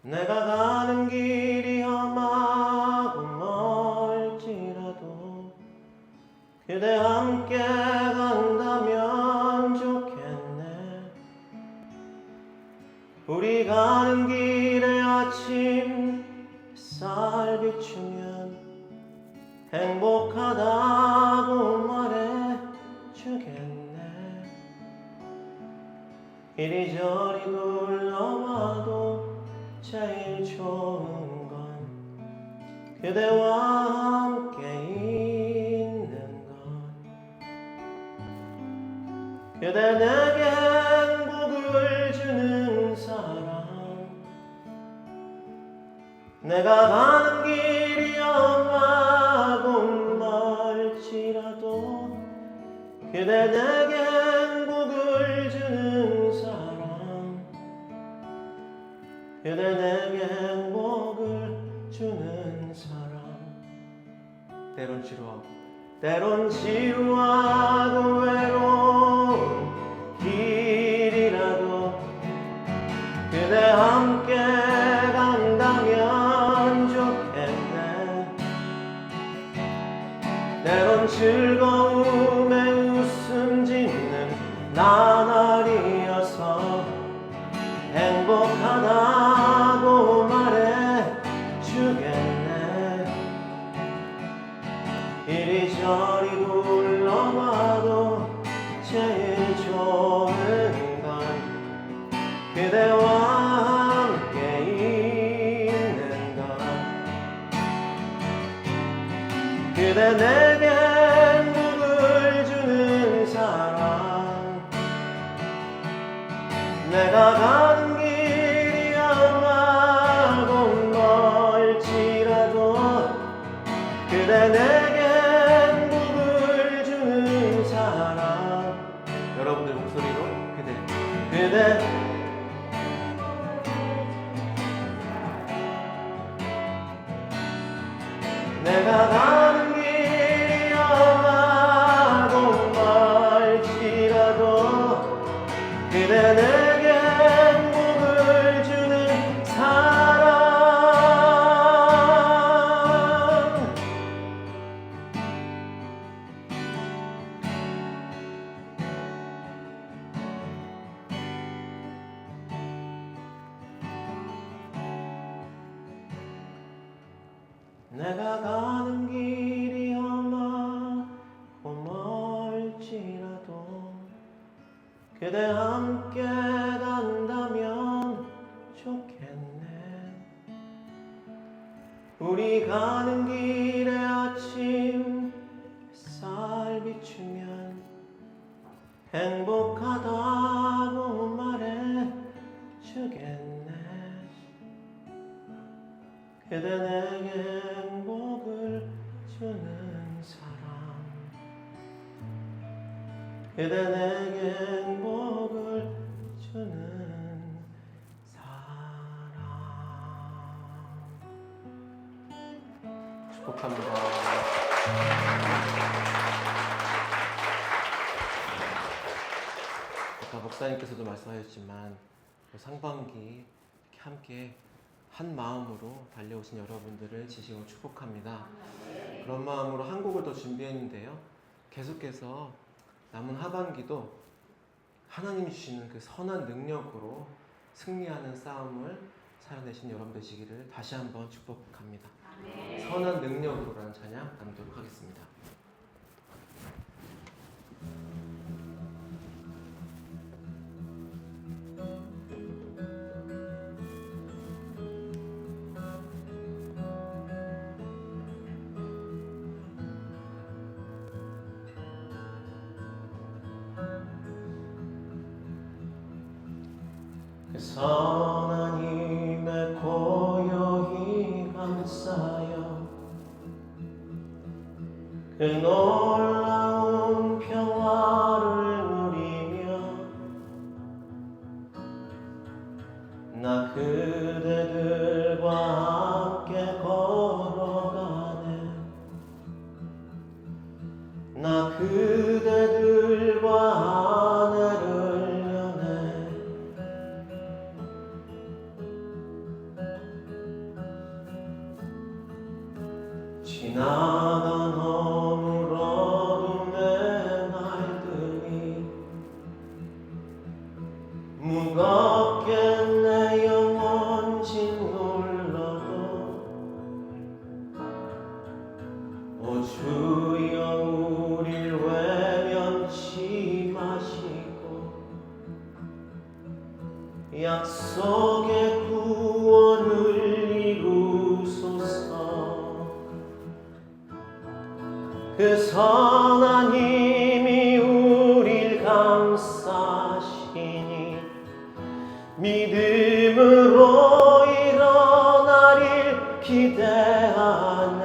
내가 가는 길이 험하고 멀지라도 그대 함께 간다면 좋겠네. 우리 가는 길에 아침 햇살 비추면 행복하다고 말해주겠네. 이리저리 둘러봐도 제일 좋은 건 그대와 함께 있는 것. 그대 내게 행복을 주는 사람. 내가 가는 길이 험하고 멀지라도 그대 내게 행복을 주는 사람. 그대 내게 행복을 주는 사람. 때론 지루하고 외로운 길이라도 그대 함께 간다면 좋겠네. 때론 즐거움에 웃음 짓는 나날이어서 행복하다고 말해주겠네. 이리저리 둘러봐도 제일 좋은 건 그대와 함께 있는 것. 그대 내게 행복을 주는 사람. 내가 가는 길이 험하고 멀지라도 그대 내게 행복을 주는 사람. 여러분들 목소리로 그대 내가 가는 길이 험하고 멀지라도 그대 내게 행복을 주는 사람. 내가 가는 길이 험하고 멀지라도 그대 함께 간다면 좋겠네. 우리 가는 길에 아침 햇살 비추면 행복하다고 말해주겠네. 그대 내게 행복을 주는 사람. 그대 내게 행복을 주는 사람. 축복합니다. 아까 목사님께서도 말씀하셨지만 상반기 함께 한 마음으로 달려오신 여러분들을 진심으로 축복합니다. 그런 마음으로 한 곡을 더 준비했는데요. 계속해서 남은 하반기도 하나님이 주시는 그 선한 능력으로 승리하는 싸움을 살아내신 여러분 되시기를 다시 한번 축복합니다. 선한 능력으로라는 찬양 나누도록 하겠습니다. 선한 힘에 고요히 감싸여 그 놀라운 평화를 누리며 나 그대들과 함께 걸어가네. 나 그대들과 하늘을 여네. 지나간 허물 어둠의 날들이 무겁게 내 영혼 짓눌러도 오 주여 우릴 외면치 마시고 약속의 구원을 이루소서. 그 선한 힘이 우릴 감싸시니 믿음으로 일어나릴 기대하네.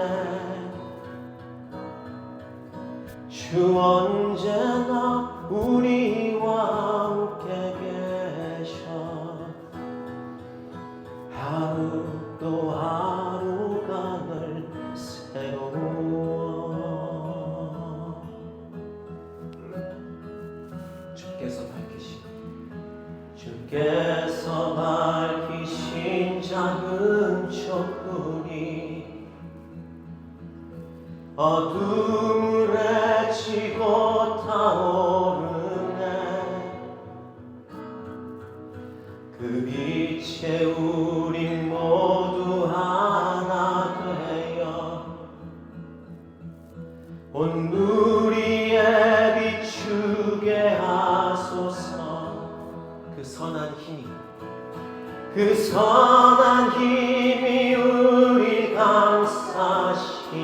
주 언제나 우리와 함께 계셔. 하루 또 하루가 늘 새로워. 주께서 밝히신 작은 촛불이 어둠을 헤치고 타오르네. 그 빛에 우린 모두 하나 되어 온 누리에 비추게 하소서. 그 선한 힘이 우리 감싸시니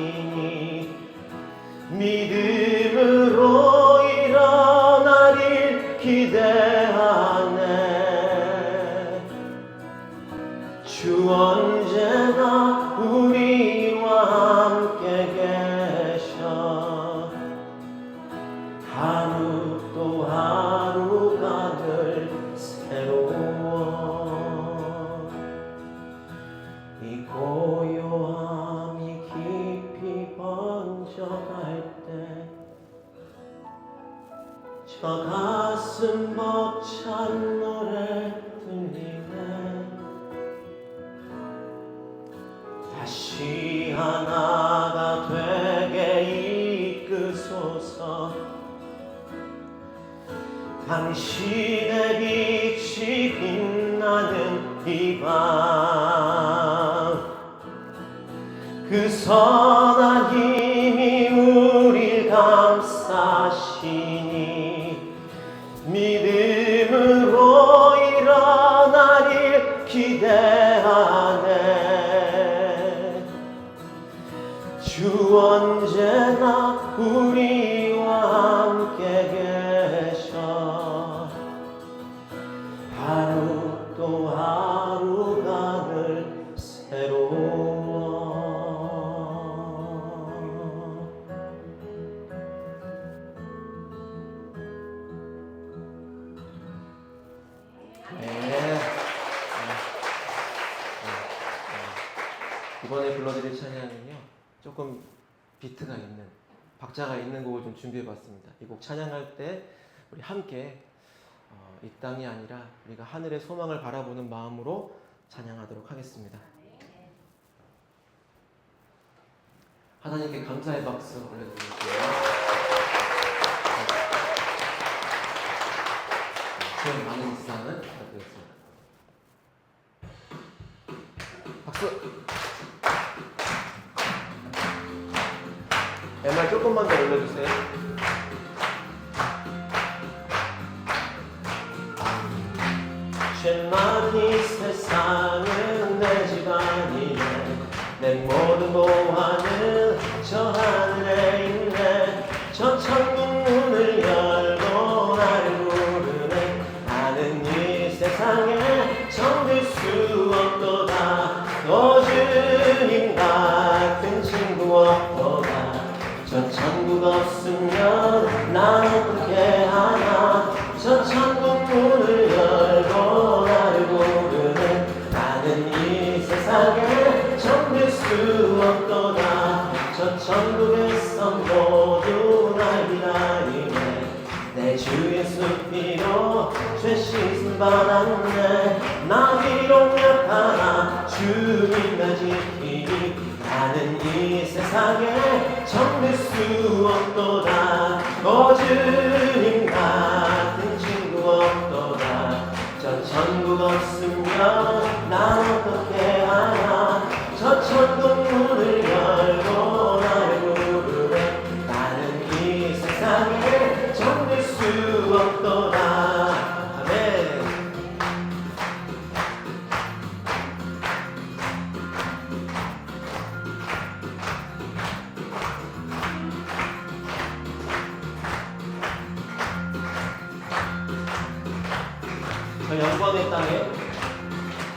믿음으로 일어나릴 기대하네. 주 언제나 우리와 함께 계셔. 하루 또 하루가 늘 새로워. 이 고요함이 깊이 번져갈 때 저 가슴 벅찬 노래 들리네. 다시 하나가 되게 이끄소서. 당신의 빛이 빛나는 이 밤, 그 선한 힘이 우릴 감싸시니 믿음으로 일어나릴 기대하네. 주 언제나 우리와 함께 계셔. 하루 또 하루가 늘 새로워. 이번에 불러드릴 찬양은요, 조금 비트가 있는, 박자가 있는 곡을 좀 준비해봤습니다. 이 곡 찬양할 때 우리 함께 이 땅이 아니라 우리가 하늘의 소망을 바라보는 마음으로 찬양하도록 하겠습니다. 하나님께 감사의 박수 올려드릴게요. 제 많은 인사는 부탁드리겠습니다. 박수! MR 조금만 더 올려주세요. 쉔마니 세상은 내 집안이네. 내 모든 보화는 저 하늘에 있네. 저 천국 문을 열고 나를 부르네. 나는 이 세상에 정들 수 없도다. 또 주님 같은 친구 없도다. 저 천국 없으면 난 어떻게 하나. 저 천국 문을 열고 나를 부르는. 나는 이 세상에 정들 수 없도다. 저 천국에서 모두 날 기다리네. 내 주 예수 피로 죄 씻음 받았네. 나 비록 약하나 주님 나 지키니. 나는 이 세상 세상에 정들 수 없도다. 주님 같은 친구 없도다. 저 천국 없으면 난 어떻게 하나. 저 천국 문을 열고 나를 부르네. 나는 이 세상에 정들 수 없도다. 아멘. 저 영광의 땅에,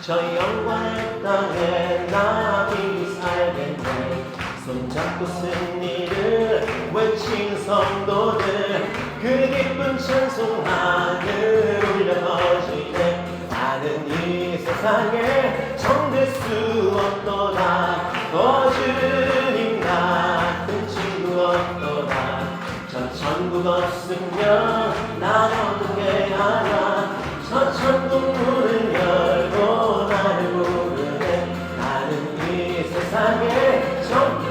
저 영광의 땅에 나비 살겠네. 손잡고 쓴 일을 외친 성도들, 그 기쁜 찬송 하늘 울려 퍼지네. 나는 이 세상에 정들 수 없도다. 주님 같은 친구 없도다. 저 천국 없으면 난 어떻게 하나. 저 천국 문을 열고 나를 부르네. 나는 이 세상에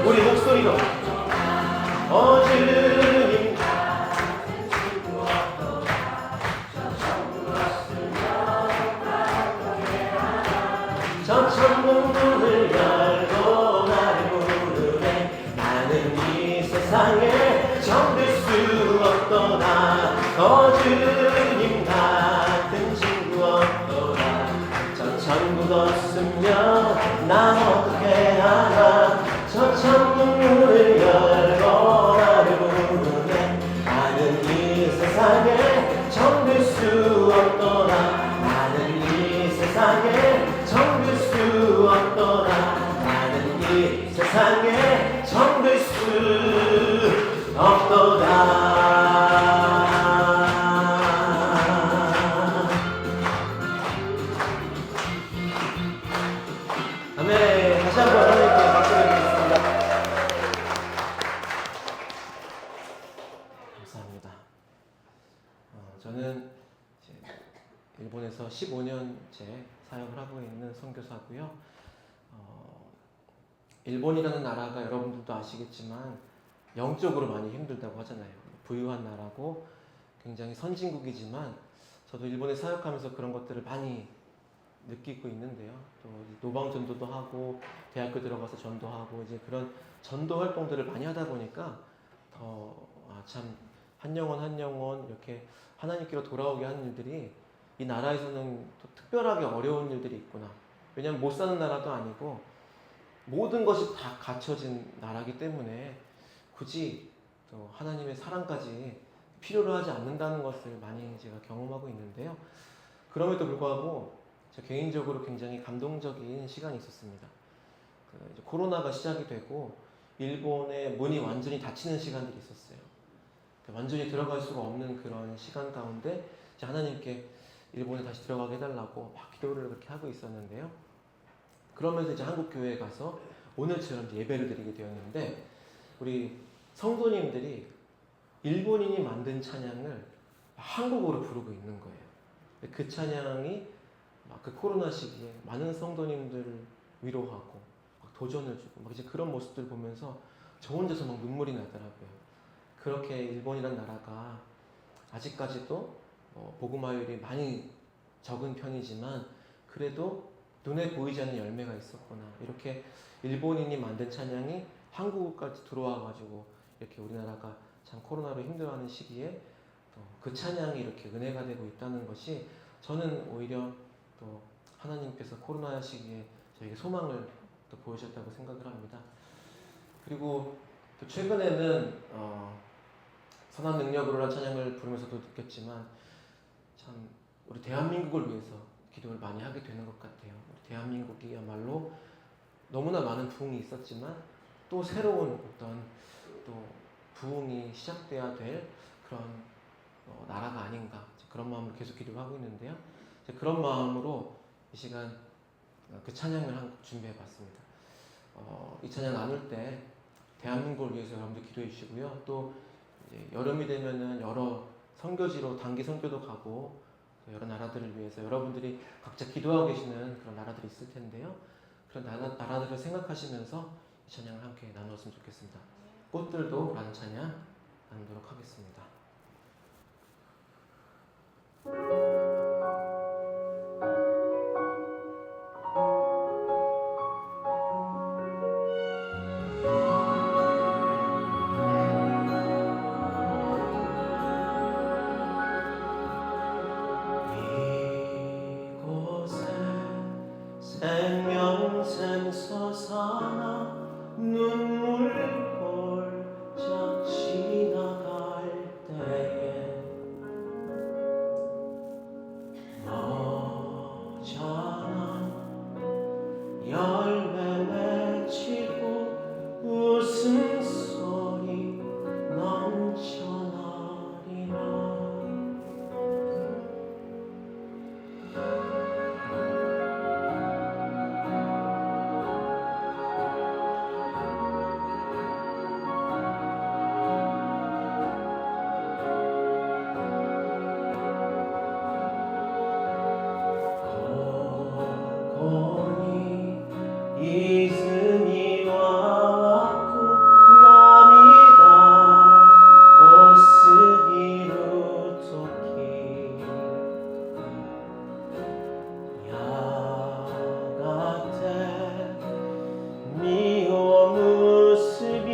우리 목소리로 주님 같은 친구 없도다. 저 천국 없으면 어떻게 하나. 저 천국 문을 열고 나를 부르네. 나는 이 세상에 정들 수 없도다. 주님 같은 친구 없도다. 저 천국 없으면 난 어떻게 하나. 저 천국 문을 열고 나를 부르네. 나는 이 세상에 정들 수 없도다. 나는 이 세상에 정들 수 없도다. 나는 이 세상에 정들 수 없도다. 아멘. 다시 한번 하나님께 박수를 드리겠습니다. 감사합니다. 저는 이제 일본에서 15년째 사역을 하고 있는 선교사고요. 일본이라는 나라가 여러분들도 아시겠지만 영적으로 많이 힘들다고 하잖아요. 부유한 나라고 굉장히 선진국이지만 저도 일본에 사역하면서 그런 것들을 많이 느끼고 있는데요. 또 노방 전도도 하고 대학교 들어가서 전도하고 이제 그런 전도 활동들을 많이 하다 보니까 더 참 한 영혼 이렇게 하나님께로 돌아오게 하는 일들이 이 나라에서는 또 특별하게 어려운 일들이 있구나. 왜냐하면 못 사는 나라도 아니고 모든 것이 다 갖춰진 나라기 때문에 굳이 또 하나님의 사랑까지 필요로 하지 않는다는 것을 많이 제가 경험하고 있는데요. 그럼에도 불구하고 저 개인적으로 굉장히 감동적인 시간이 있었습니다. 이제 코로나가 시작이 되고 일본의 문이 완전히 닫히는 시간들이 있었어요. 완전히 들어갈 수가 없는 그런 시간 가운데 이제 하나님께 일본에 다시 들어가게 해달라고 막 기도를 그렇게 하고 있었는데요. 그러면서 이제 한국 교회에 가서 오늘처럼 이제 예배를 드리게 되었는데 우리 성도님들이 일본인이 만든 찬양을 한국어로 부르고 있는 거예요. 그 찬양이 막 그 코로나 시기에 많은 성도님들을 위로하고 막 도전을 주고 막 이제 그런 모습들 보면서 저 혼자서 막 눈물이 나더라고요. 그렇게 일본이란 나라가 아직까지도 복음화율이 많이 적은 편이지만 그래도 눈에 보이지 않는 열매가 있었구나. 이렇게 일본인이 만든 찬양이 한국까지 들어와가지고 이렇게 우리나라가 참 코로나로 힘들어하는 시기에 그 찬양이 이렇게 은혜가 되고 있다는 것이 저는 오히려 또 하나님께서 코로나 시기에 저에게 소망을 또 보여주셨다고 생각을 합니다. 그리고 또 최근에는 선한 능력으로란 찬양을 부르면서도 느꼈지만 참 우리 대한민국을 위해서 기도를 많이 하게 되는 것 같아요. 우리 대한민국이야말로 너무나 많은 부흥이 있었지만 또 새로운 어떤 또 부흥이 시작돼야 될 그런 나라가 아닌가 그런 마음으로 계속 기도를 하고 있는데요. 그런 마음으로 이 시간 그 찬양을 한 곡 준비해봤습니다. 이 찬양 나눌 때 대한민국을 위해서 여러분들 기도해 주시고요. 또 이제 여름이 되면은 여러 선교지로 단기 선교도 가고 여러 나라들을 위해서 여러분들이 각자 기도하고 계시는 그런 나라들이 있을 텐데요. 그런 나라들을 생각하시면서 이 찬양을 함께 나누었으면 좋겠습니다. 꽃들도 라는 찬양 나누도록 하겠습니다. 생명샘 솟아나 눈물 홀짝 지나갈 때에 머지않아 열매 맺히고 웃음소리 넘쳐나리라. 이승이 와왔고 남이다 옷쓰기로 토끼 야같아 미워 모습이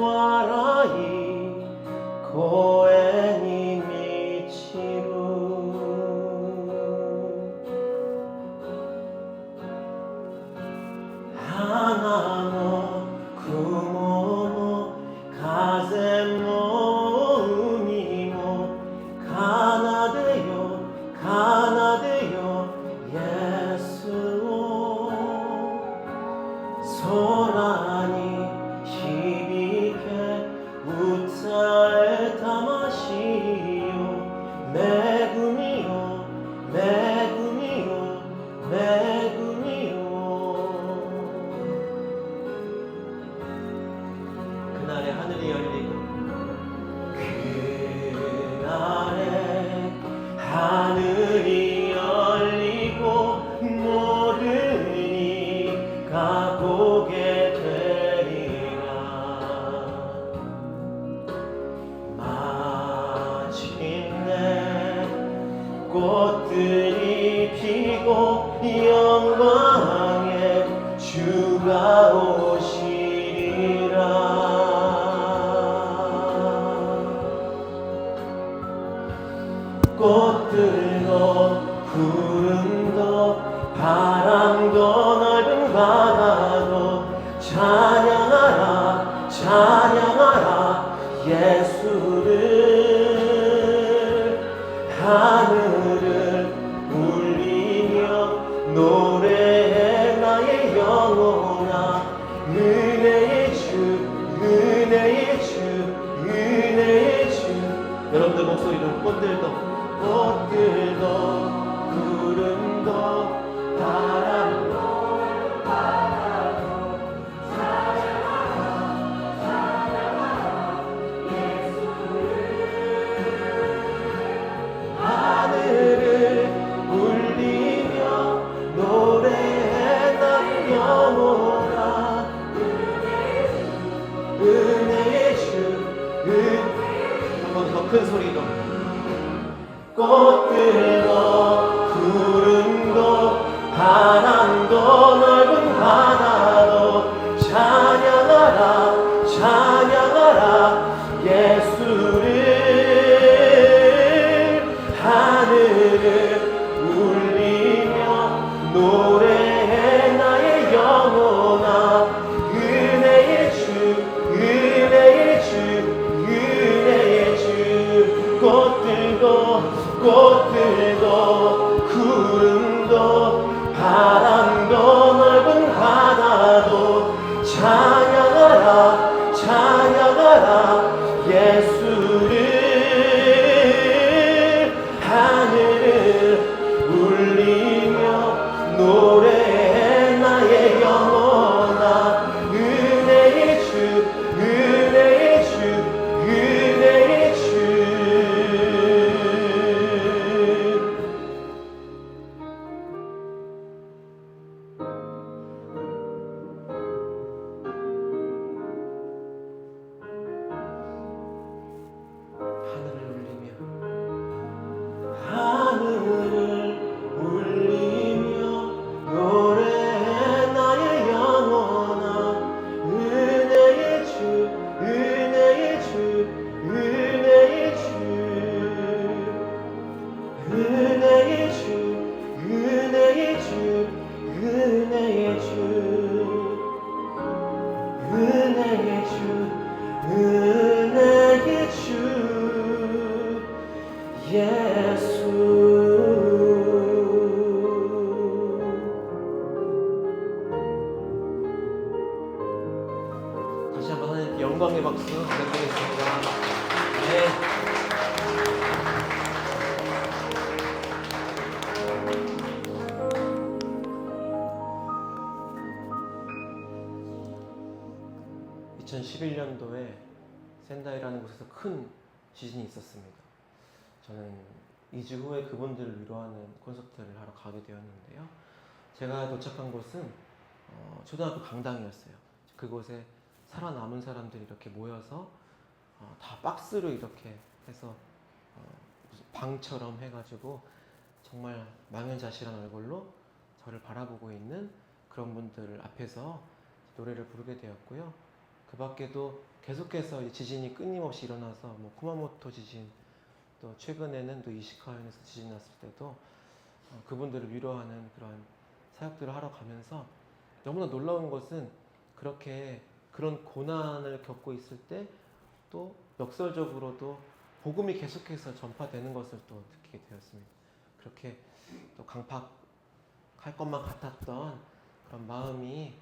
와라이 고엔이 미치루 하나모 구모모 가세모 우미모 가나데요 가나데요 예수오 소란이 희비케 우타에 담아시요 매구미요 매구미요 매구미요. 그날에 하늘이 열리고 그날에 하늘이 열리고 모든 이가 보게 되리라. 마침내 꽃들이 피고 영광의 주가 오시리라. 꽃들도 구름도 바람도 넓은 바다도 찬양하라 찬양하라 예수를. 하늘을 울리며 노래해 나의 영혼아 은혜의 주 은혜의 주 은혜의 주. 여러분들 목소리로 꽃들도 구름도 바람도 하늘을 울리며 노래해 나의 영혼아 은혜의 주 한 번 더 큰 소리로. 꽃들도 구름도 바람도 넓은 바다도 찬양하라 찬양하라 예수를. 하늘을 울리며 노래해 나의 영혼아 은혜의 주 은혜의 주 은혜의 주. 꽃들도 구름도 바람도 넓은 바다도 찬양하라 찬양하라 예수를. 하늘을 울리며 노래해 나의 영혼아 은혜의 주 은혜의 주 은혜의 주. 은혜의 주 예수. 다시 한번 하나님께 영광의 박수 부탁드리겠습니다. 네. 2011년도에 센다이라는 곳에서 큰 지진이 있었습니다. 저는 2주 후에 그분들을 위로하는 콘서트를 하러 가게 되었는데요. 제가 도착한 곳은 초등학교 강당이었어요. 그곳에 살아남은 사람들이 이렇게 모여서 다 박스로 이렇게 해서 무슨 방처럼 해가지고 정말 망연자실한 얼굴로 저를 바라보고 있는 그런 분들 앞에서 노래를 부르게 되었고요. 그 밖에도 계속해서 지진이 끊임없이 일어나서 뭐 쿠마모토 지진, 또 최근에는 또 이시카와현에서 지진 났을 때도 그분들을 위로하는 그런 사역들을 하러 가면서 너무나 놀라운 것은 그렇게 그런 고난을 겪고 있을 때 또 역설적으로도 복음이 계속해서 전파되는 것을 또 느끼게 되었습니다. 그렇게 또 강팍할 것만 같았던 그런 마음이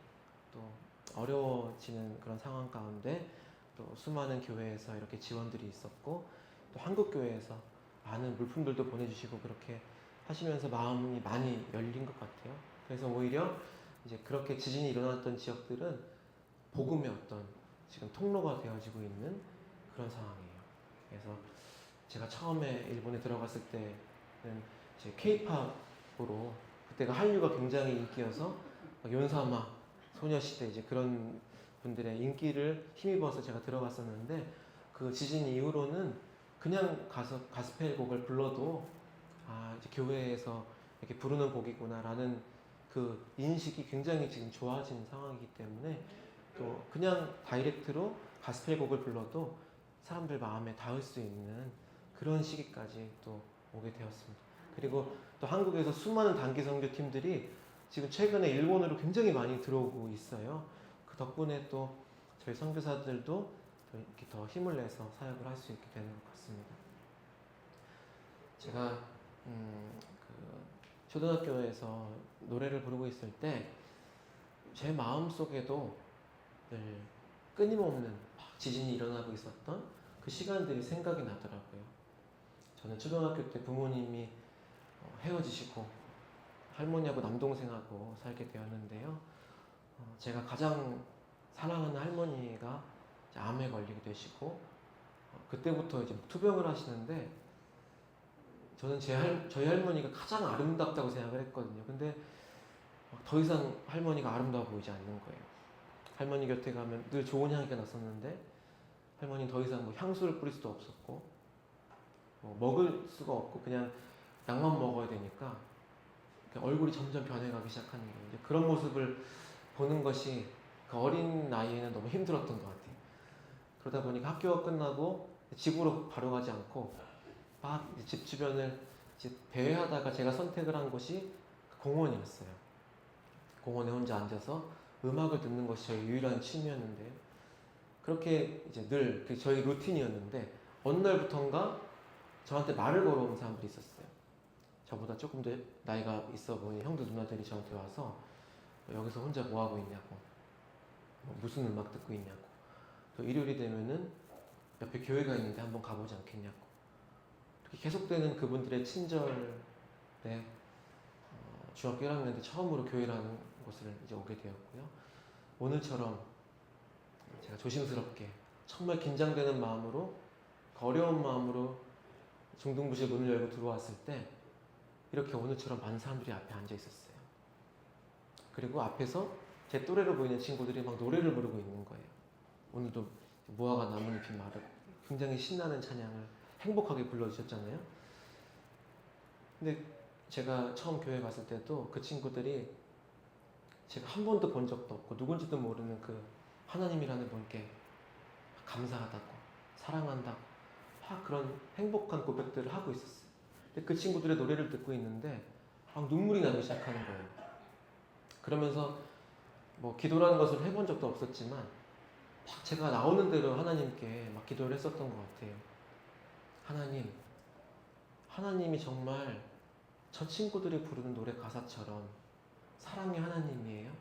또 어려워지는 그런 상황 가운데 또 수많은 교회에서 이렇게 지원들이 있었고 또 한국 교회에서 많은 물품들도 보내주시고 그렇게 하시면서 마음이 많이 열린 것 같아요. 그래서 오히려 이제 그렇게 지진이 일어났던 지역들은 복음의 어떤 지금 통로가 되어지고 있는 그런 상황이에요. 그래서 제가 처음에 일본에 들어갔을 때는 이제 K-팝으로 그때가 한류가 굉장히 인기여서 연사마, 소녀시대 이제 그런 분들의 인기를 힘입어서 제가 들어갔었는데 그 지진 이후로는 그냥 가서 가스펠 곡을 불러도 이제 교회에서 이렇게 부르는 곡이구나라는 그 인식이 굉장히 지금 좋아진 상황이기 때문에 또 그냥 다이렉트로 가스펠 곡을 불러도 사람들 마음에 닿을 수 있는 그런 시기까지 또 오게 되었습니다. 그리고 또 한국에서 수많은 단기 선교 팀들이 지금 최근에 일본으로 굉장히 많이 들어오고 있어요. 그 덕분에 또 저희 선교사들도 이렇게 더 힘을 내서 사역을 할 수 있게 되는 것 같습니다. 제가 그 초등학교에서 노래를 부르고 있을 때 제 마음 속에도 늘 끊임없는 지진이 일어나고 있었던 그 시간들이 생각이 나더라고요. 저는 초등학교 때 부모님이 헤어지시고 할머니하고 남동생하고 살게 되었는데요. 제가 가장 사랑하는 할머니가 이제 암에 걸리게 되시고 그때부터 이제 투병을 하시는데 저는 저희 할머니가 가장 아름답다고 생각을 했거든요. 근데 더 이상 할머니가 아름다워 보이지 않는 거예요. 할머니 곁에 가면 늘 좋은 향기가 났었는데 할머니는 더 이상 뭐 향수를 뿌릴 수도 없었고 먹을 수가 없고 그냥 약만 먹어야 되니까 얼굴이 점점 변해가기 시작하는 거예요. 이제 그런 모습을 보는 것이 그 어린 나이에는 너무 힘들었던 것 같아요. 그러다 보니까 학교가 끝나고 집으로 바로 가지 않고 막 집 주변을 이제 배회하다가 제가 선택을 한 곳이 공원이었어요. 공원에 혼자 앉아서 음악을 듣는 것이 저희 유일한 취미였는데요. 그렇게 이제 늘 저희 루틴이었는데 어느 날부턴가 저한테 말을 걸어오는 사람들이 있었어요. 저보다 조금 더 나이가 있어 보이는 형들 누나들이 저한테 와서 여기서 혼자 뭐 하고 있냐고, 무슨 음악 듣고 있냐고, 또 일요일이 되면은 옆에 교회가 있는데 한번 가보지 않겠냐고. 이렇게 계속되는 그분들의 친절에 중학교 1학년 때 처음으로 교회라는 곳을 이제 오게 되었고요. 오늘처럼 제가 조심스럽게 정말 긴장되는 마음으로 어려운 마음으로 중등부실 문을 열고 들어왔을 때 이렇게 오늘처럼 많은 사람들이 앞에 앉아 있었어요. 그리고 앞에서 제 또래로 보이는 친구들이 막 노래를 부르고 있는 거예요. 오늘도 무화과 나뭇잎이 마르고 굉장히 신나는 찬양을 행복하게 불러주셨잖아요. 근데 제가 처음 교회 갔을 때도 그 친구들이 제가 한 번도 본 적도 없고 누군지도 모르는 그 하나님이라는 분께 감사하다고 사랑한다고 막 그런 행복한 고백들을 하고 있었어요. 근데 그 친구들의 노래를 듣고 있는데 막 눈물이 나기 시작하는 거예요. 그러면서 뭐 기도라는 것을 해본 적도 없었지만 막 제가 나오는 대로 하나님께 막 기도를 했었던 것 같아요. 하나님이 정말 저 친구들이 부르는 노래 가사처럼 사랑의 하나님이에요?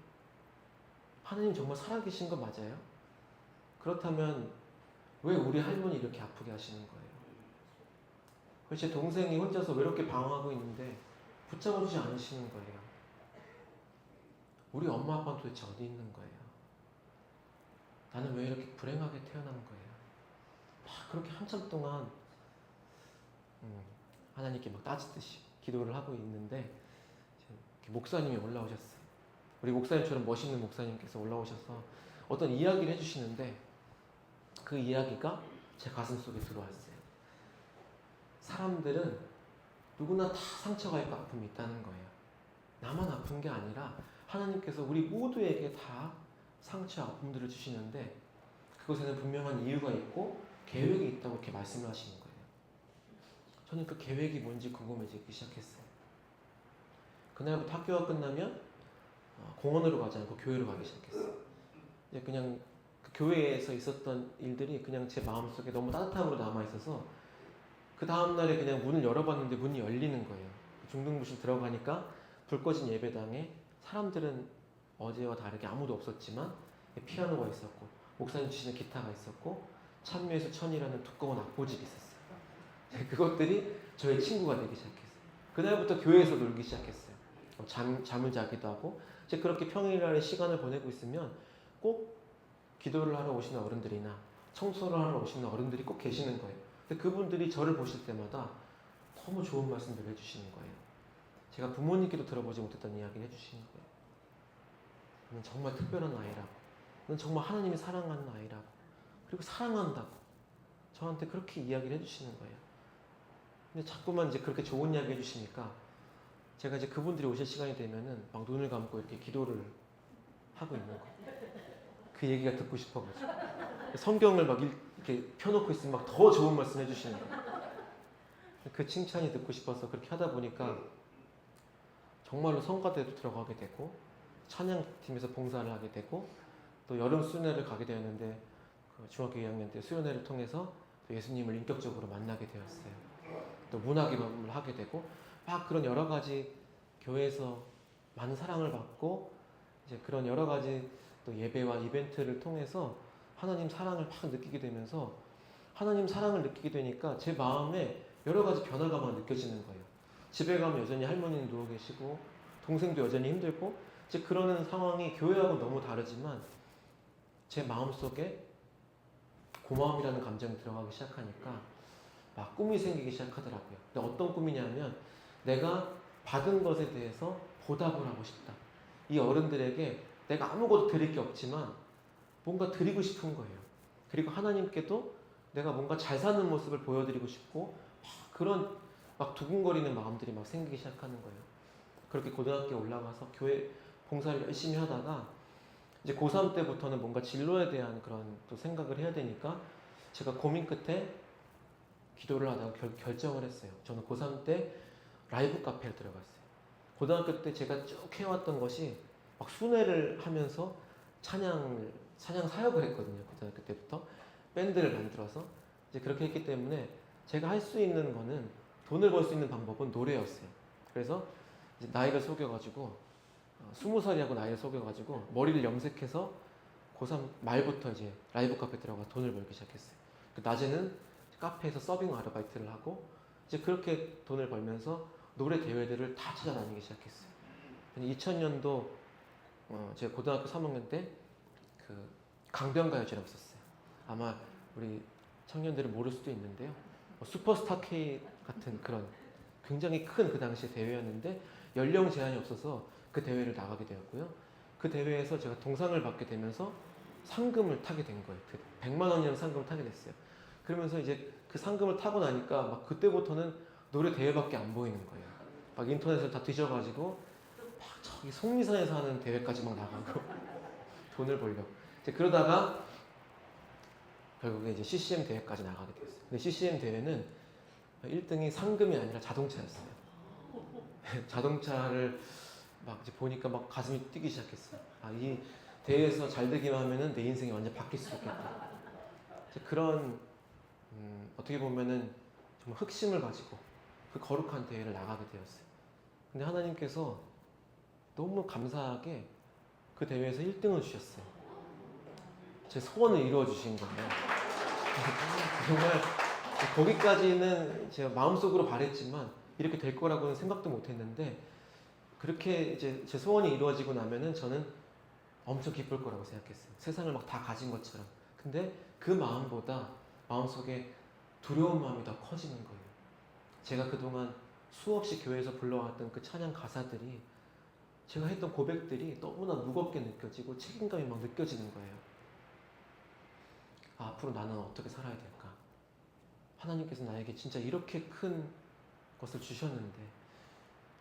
하나님 정말 살아계신 거 맞아요? 그렇다면 왜 우리 할머니 이렇게 아프게 하시는 거예요? 왜 제 동생이 혼자서 외롭게 방황하고 있는데 붙잡아주지 않으시는 거예요? 우리 엄마 아빠는 도대체 어디 있는 거예요? 나는 왜 이렇게 불행하게 태어난 거예요? 막 그렇게 한참 동안 하나님께 막 따지듯이 기도를 하고 있는데 목사님이 올라오셨어요. 우리 목사님처럼 멋있는 목사님께서 올라오셔서 어떤 이야기를 해주시는데 그 이야기가 제 가슴 속에 들어왔어요. 사람들은 누구나 다 상처가 있고 아픔이 있다는 거예요. 나만 아픈 게 아니라 하나님께서 우리 모두에게 다 상처, 아픔들을 주시는데 그것에는 분명한 이유가 있고 계획이 있다고 이렇게 말씀을 하시는 거예요. 저는 그 계획이 뭔지 궁금해지기 시작했어요. 그날부터 학교가 끝나면 공원으로 가지 않고 교회로 가기 시작했어요. 이제 그냥 그 교회에서 있었던 일들이 그냥 제 마음속에 너무 따뜻함으로 남아있어서 그 다음날에 그냥 문을 열어봤는데 문이 열리는 거예요. 중등부실 들어가니까 불 꺼진 예배당에 사람들은 어제와 다르게 아무도 없었지만 피아노가 있었고 목사님 치시는 기타가 있었고 찬미의 천이라는 두꺼운 악보집이 있었어요. 그것들이 저의 친구가 되기 시작했어요. 그날부터 교회에서 놀기 시작했어요. 잠을 자기도 하고 이제 그렇게 평일날에 시간을 보내고 있으면 꼭 기도를 하러 오시는 어른들이나 청소를 하러 오시는 어른들이 꼭 계시는 거예요. 근데 그분들이 저를 보실 때마다 너무 좋은 말씀들을 해주시는 거예요. 제가 부모님께도 들어보지 못했던 이야기를 해주시는 거예요. 너는 정말 특별한 아이라고, 너는 정말 하나님이 사랑하는 아이라고, 그리고 사랑한다고 저한테 그렇게 이야기를 해주시는 거예요. 근데 자꾸만 이제 그렇게 좋은 이야기 해주시니까 제가 이제 그분들이 오실 시간이 되면은 막 눈을 감고 이렇게 기도를 하고 있는 거예요. 그 얘기가 듣고 싶어가지고 성경을 막 이렇게 펴놓고 있으면 막 더 좋은 말씀 해주시는 거예요. 그 칭찬이 듣고 싶어서 그렇게 하다 보니까 정말로 성가대도 들어가게 되고 찬양팀에서 봉사를 하게 되고 또 여름 수련회를 가게 되었는데 그 중학교 2학년 때 수련회를 통해서 또 예수님을 인격적으로 만나게 되었어요. 또 문화기업을 하게 되고 막 그런 여러 가지 교회에서 많은 사랑을 받고 이제 그런 여러 가지 또 예배와 이벤트를 통해서 하나님 사랑을 막 느끼게 되면서 하나님 사랑을 느끼게 되니까 제 마음에 여러 가지 변화가 막 느껴지는 거예요. 집에 가면 여전히 할머니는 누워 계시고 동생도 여전히 힘들고 이제 그러는 상황이 교회하고 너무 다르지만 제 마음속에 고마움이라는 감정이 들어가기 시작하니까 막 꿈이 생기기 시작하더라고요. 근데 어떤 꿈이냐면 내가 받은 것에 대해서 보답을 하고 싶다. 이 어른들에게 내가 아무것도 드릴 게 없지만 뭔가 드리고 싶은 거예요. 그리고 하나님께도 내가 뭔가 잘 사는 모습을 보여드리고 싶고 그런 막 두근거리는 마음들이 막 생기기 시작하는 거예요. 그렇게 고등학교에 올라가서 교회 봉사를 열심히 하다가 이제 고3 때부터는 뭔가 진로에 대한 그런 또 생각을 해야 되니까 제가 고민 끝에 기도를 하다가 결정을 했어요. 저는 고3 때 라이브 카페를 들어갔어요. 고등학교 때 제가 쭉 해왔던 것이 막 순회를 하면서 찬양 사역을 했거든요. 고등학교 때부터 밴드를 만들어서 이제 그렇게 했기 때문에 제가 할 수 있는 거는 돈을 벌 수 있는 방법은 노래였어요. 그래서 이제 나이를 속여가지고 20살이라고 나이를 속여가지고 머리를 염색해서 고3 말부터 이제 라이브 카페 들어가 돈을 벌기 시작했어요. 그 낮에는 카페에서 서빙 아르바이트를 하고 이제 그렇게 돈을 벌면서 노래 대회들을 다 찾아다니기 시작했어요. 2000년도 제가 고등학교 3학년 때 그 강변가요제라고 있었어요. 아마 우리 청년들은 모를 수도 있는데요. 슈퍼스타 K 같은 그런 굉장히 큰 그 당시에 대회였는데 연령 제한이 없어서 그 대회를 나가게 되었고요. 그 대회에서 제가 동상을 받게 되면서 상금을 타게 된 거예요. 그 100만 원이라는 상금을 타게 됐어요. 그러면서 이제 그 상금을 타고 나니까 막 그때부터는 노래 대회밖에 안 보이는 거예요. 막 인터넷을 다 뒤져가지고 막 저기 속리산에서 하는 대회까지 막 나가고 돈을 벌려고. 이제 그러다가 결국에 이제 CCM 대회까지 나가게 됐어요. 근데 CCM 대회는 1등이 상금이 아니라 자동차였어요. 자동차를 막 이제 보니까 막 가슴이 뛰기 시작했어요. 아, 이 대회에서 잘 되기만 하면은 내 인생이 완전 바뀔 수 있겠다. 그런 어떻게 보면은 정말 흑심을 가지고 그 거룩한 대회를 나가게 되었어요. 근데 하나님께서 너무 감사하게 그 대회에서 1등을 주셨어요. 제 소원을 이루어 주신 거예요. 정말 거기까지는 제가 마음속으로 바랬지만 이렇게 될 거라고는 생각도 못 했는데, 그렇게 이제 제 소원이 이루어지고 나면은 저는 엄청 기쁠 거라고 생각했어요. 세상을 막 다 가진 것처럼. 근데 그 마음보다 마음속에 두려운 마음이 더 커지는 거예요. 제가 그동안 수없이 교회에서 불러왔던 그 찬양 가사들이, 제가 했던 고백들이 너무나 무겁게 느껴지고 책임감이 막 느껴지는 거예요. 앞으로 나는 어떻게 살아야 될까? 하나님께서 나에게 진짜 이렇게 큰 것을 주셨는데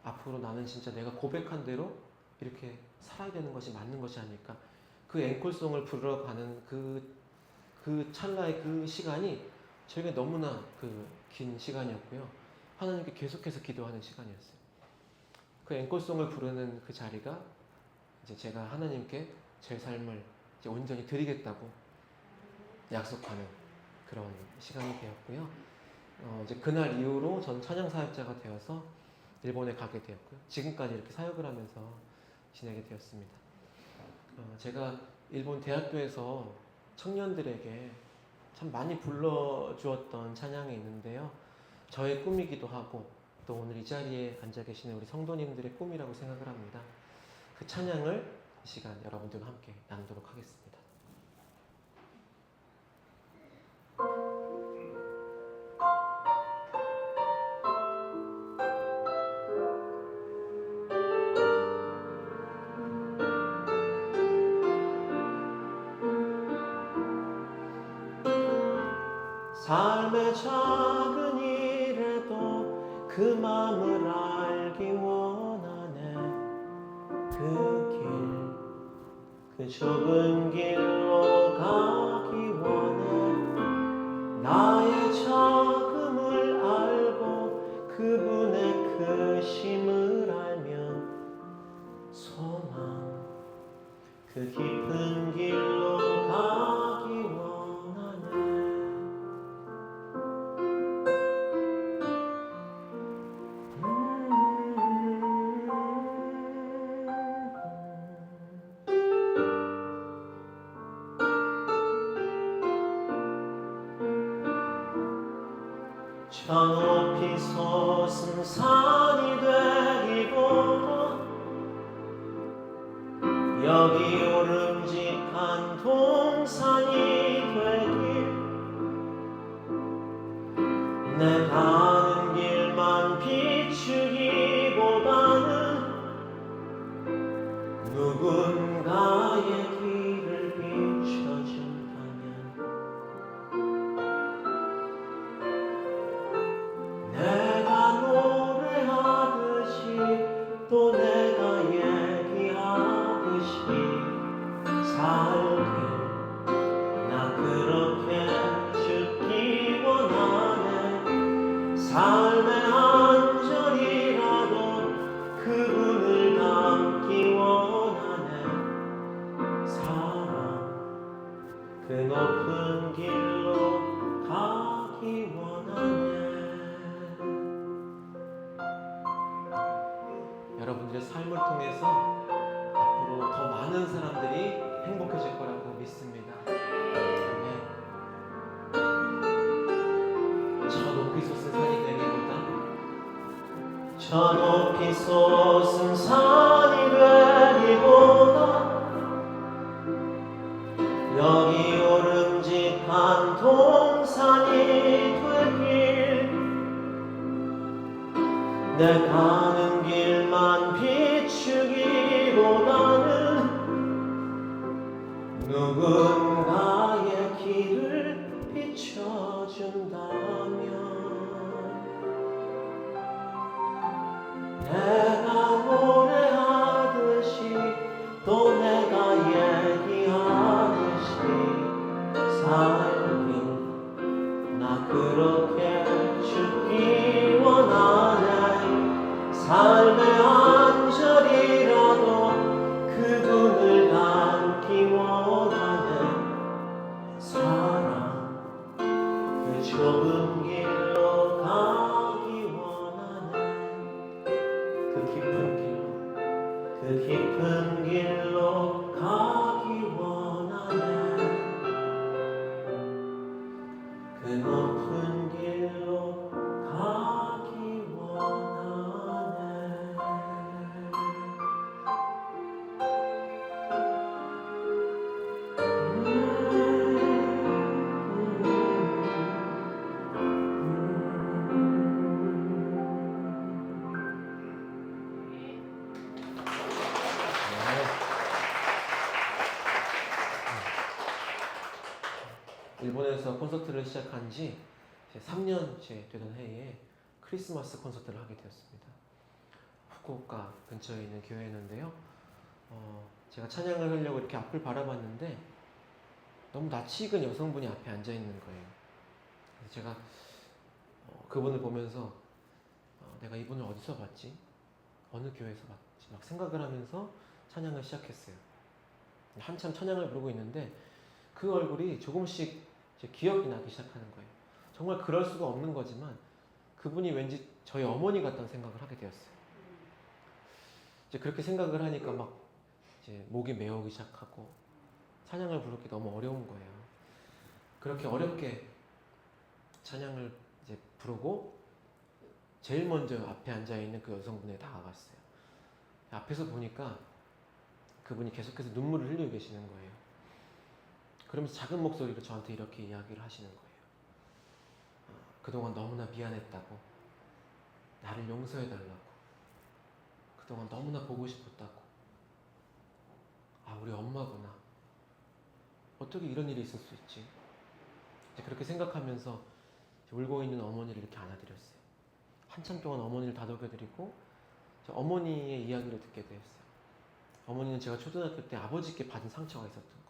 앞으로 나는 진짜 내가 고백한 대로 이렇게 살아야 되는 것이 맞는 것이 아닐까? 그 앵콜송을 부르러 가는 그 찰나의 그 시간이 저에게 너무나 긴 시간이었고요. 하나님께 계속해서 기도하는 시간이었어요. 그 앵콜송을 부르는 그 자리가 이제 제가 하나님께 제 삶을 이제 온전히 드리겠다고 약속하는 그런 시간이 되었고요. 이제 그날 이후로 전 찬양 사역자가 되어서 일본에 가게 되었고요. 지금까지 이렇게 사역을 하면서 지내게 되었습니다. 제가 일본 대학교에서 청년들에게 참 많이 불러주었던 찬양이 있는데요. 저의 꿈이기도 하고 또 오늘 이 자리에 앉아 계시는 우리 성도님들의 꿈이라고 생각을 합니다. 그 찬양을 이 시간 여러분들과 함께 나누도록 하겠습니다. 삶의 작은 일에도 그 마음을 알기 원하네. 그 좁은 길로 가기 원해. 나의 작음을 알고 그분의 크심을 알면 소망, 그 깊은 길로 가기 원하네. 저 높이 솟은 산이 되기보다 여기 오름직한 동산이 되길. 내 가는 길만 비추기보다는 누군가의 길을 비춰준다면 내가 노래하듯이 또 내가 얘기하듯이 살길. 나 그렇게 죽기 원하네. 삶의 한 절이라도 그분을 담기 원하네. 사랑, 그 높은 길로 가기 원하네. 여러분들의 삶을 통해서 앞으로 더 많은 사람들이 행복해질 거라고 믿습니다. 아멘. 저 높이 솟은 산이 되기보다 저 높이 솟은 산이 되기보다 여기 오름직한 동산이 되길. 내 가는 길만 비추기보다는 누군가의 길을 비춰준다면 내가 노래하듯이 또 내가 얘기하듯이 살길. 나 그렇게 죽기 원하네. 삶의 한 절이라도 그분을 담기 일본에서 콘서트를 시작한 지 이제 3년째 되던 해에 크리스마스 콘서트를 하게 되었습니다. 후쿠오카 근처에 있는 교회였는데요. 제가 찬양을 하려고 이렇게 앞을 바라봤는데 너무 낯이 익은 여성분이 앞에 앉아 있는 거예요. 그래서 제가 그분을 보면서 내가 이분을 어디서 봤지? 어느 교회에서 봤지? 막 생각을 하면서 찬양을 시작했어요. 한참 찬양을 부르고 있는데 그 얼굴이 조금씩 이제 기억이 나기 시작하는 거예요. 정말 그럴 수가 없는 거지만 그분이 왠지 저희 어머니 같다는 생각을 하게 되었어요. 이제 그렇게 생각을 하니까 막 이제 목이 메어오기 시작하고 찬양을 부르기 너무 어려운 거예요. 그렇게 어렵게 찬양을 이제 부르고 제일 먼저 앞에 앉아 있는 그 여성분에 다가갔어요. 앞에서 보니까 그분이 계속해서 눈물을 흘리고 계시는 거예요. 그러면서 작은 목소리로 저한테 이렇게 이야기를 하시는 거예요. 그동안 너무나 미안했다고, 나를 용서해달라고, 그동안 너무나 보고 싶었다고, 우리 엄마구나, 어떻게 이런 일이 있을 수 있지? 이제 그렇게 생각하면서 울고 있는 어머니를 이렇게 안아드렸어요. 한참 동안 어머니를 다독여드리고 어머니의 이야기를 듣게 되었어요. 어머니는 제가 초등학교 때 아버지께 받은 상처가 있었던 거예요.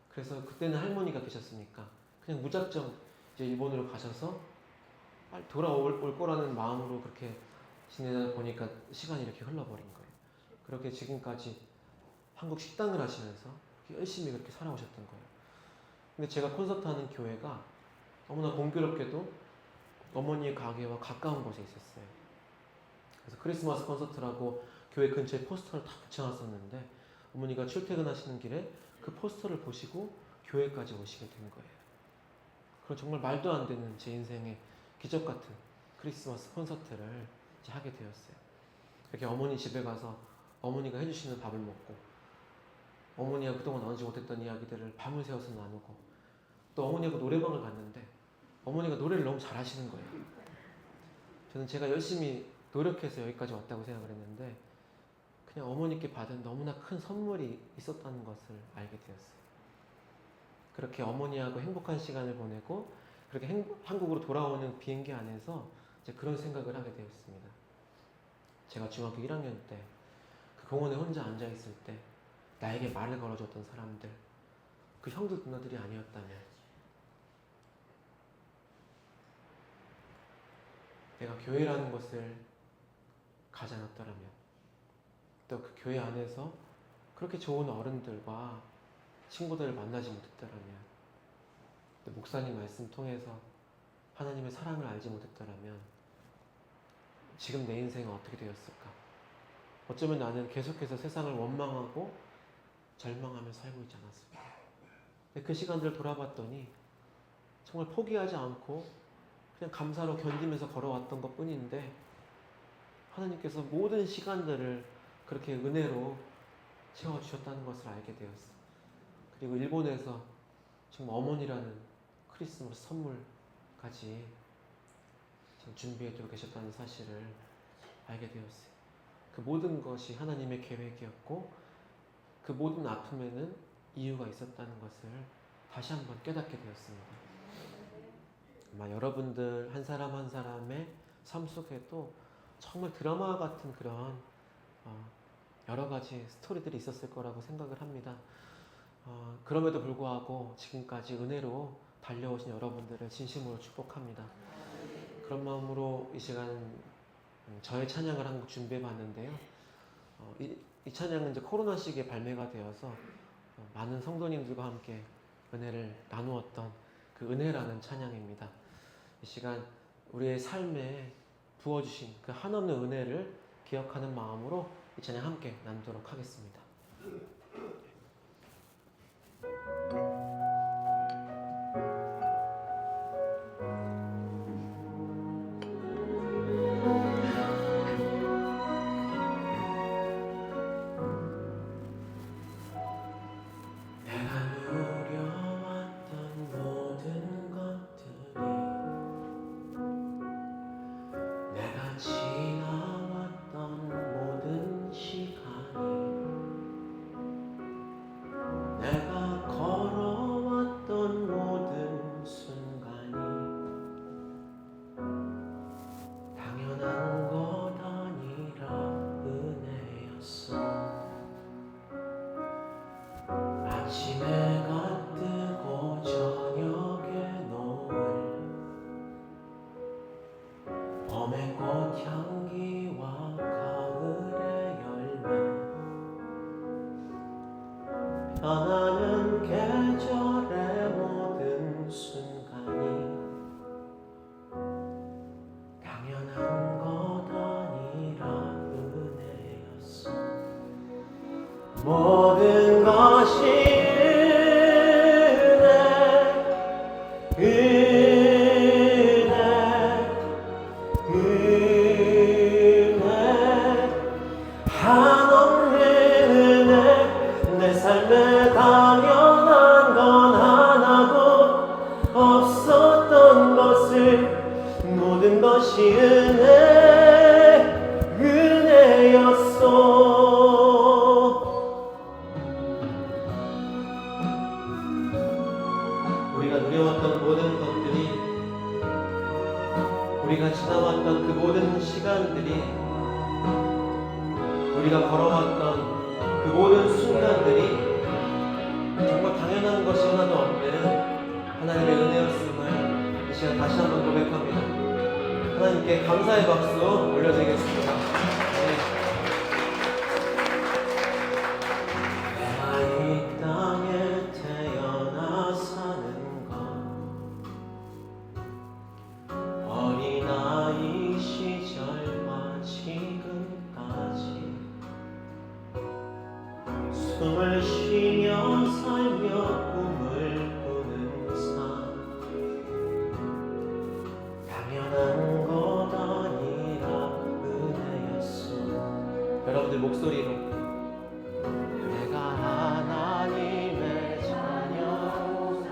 그래서 그때는 할머니가 계셨으니까 그냥 무작정 이제 일본으로 가셔서 빨리 돌아올 거라는 마음으로 그렇게 지내다 보니까 시간이 이렇게 흘러버린 거예요. 그렇게 지금까지 한국 식당을 하시면서 열심히 그렇게 살아오셨던 거예요. 근데 제가 콘서트 하는 교회가 너무나 공교롭게도 어머니의 가게와 가까운 곳에 있었어요. 그래서 크리스마스 콘서트라고 교회 근처에 포스터를 다 붙여놨었는데 어머니가 출퇴근하시는 길에 그 포스터를 보시고 교회까지 오시게 된 거예요. 그럼 정말 말도 안 되는 제 인생의 기적 같은 크리스마스 콘서트를 이제 하게 되었어요. 이렇게 어머니 집에 가서 어머니가 해주시는 밥을 먹고 어머니가 그동안 나누지 못했던 이야기들을 밤을 새워서 나누고 또 어머니하고 노래방을 갔는데 어머니가 노래를 너무 잘하시는 거예요. 저는 제가 열심히 노력해서 여기까지 왔다고 생각을 했는데 그냥 어머니께 받은 너무나 큰 선물이 있었다는 것을 알게 되었어요. 그렇게 어머니하고 행복한 시간을 보내고 그렇게 한국으로 돌아오는 비행기 안에서 이제 그런 생각을 하게 되었습니다. 제가 중학교 1학년 때 그 공원에 혼자 앉아있을 때 나에게 말을 걸어줬던 사람들, 그 형들 누나들이 아니었다면 내가 교회라는 곳을 가지 않았더라면 또 그 교회 안에서 그렇게 좋은 어른들과 친구들을 만나지 못했더라면 또 목사님 말씀 통해서 하나님의 사랑을 알지 못했더라면 지금 내 인생은 어떻게 되었을까? 어쩌면 나는 계속해서 세상을 원망하고 절망하며 살고 있지 않았을까? 근데 그 시간들을 돌아봤더니 정말 포기하지 않고 그냥 감사로 견디면서 걸어왔던 것 뿐인데 하나님께서 모든 시간들을 그렇게 은혜로 채워주셨다는 것을 알게 되었어. 그리고 일본에서 정말 어머니라는 크리스마스 선물까지 준비해두고 계셨다는 사실을 알게 되었어요. 그 모든 것이 하나님의 계획이었고 그 모든 아픔에는 이유가 있었다는 것을 다시 한번 깨닫게 되었습니다. 아마 여러분들 한 사람 한 사람의 삶 속에도 정말 드라마 같은 그런 여러 가지 스토리들이 있었을 거라고 생각을 합니다. 그럼에도 불구하고 지금까지 은혜로 달려오신 여러분들을 진심으로 축복합니다. 그런 마음으로 이 시간 저의 찬양을 한 곡 준비해 봤는데요. 이 찬양은 이제 코로나 시기에 발매가 되어서 많은 성도님들과 함께 은혜를 나누었던 그 은혜라는 찬양입니다. 이 시간 우리의 삶에 부어주신 그 한없는 은혜를 기억하는 마음으로 이 찬양 함께 나누도록 하겠습니다. 모든 것이 은혜, 한없는 은혜. 내 삶에 당연한 건 하나도 없었던 것을 모든 것이 은혜였어. 우리가 누려왔던 모든 것들이, 우리가 지나왔던 그 모든 시간들이, 우리가 걸어왔던 그 모든 순간들이 정말 당연한 것이 하나도 없는 하나님의 은혜였음을 이 시간 다시 한번 고백합니다. 하나님께 감사의 박수 올려드리겠습니다. 내가 이 땅에 태어나 사는 건 어린아이 시절과 지금까지 숨을 쉬며 살며 꿈을 꾸는 삶, 당연한 것 아니라 은혜였어. 여러분들 목소리로 내가 하나님의 자녀로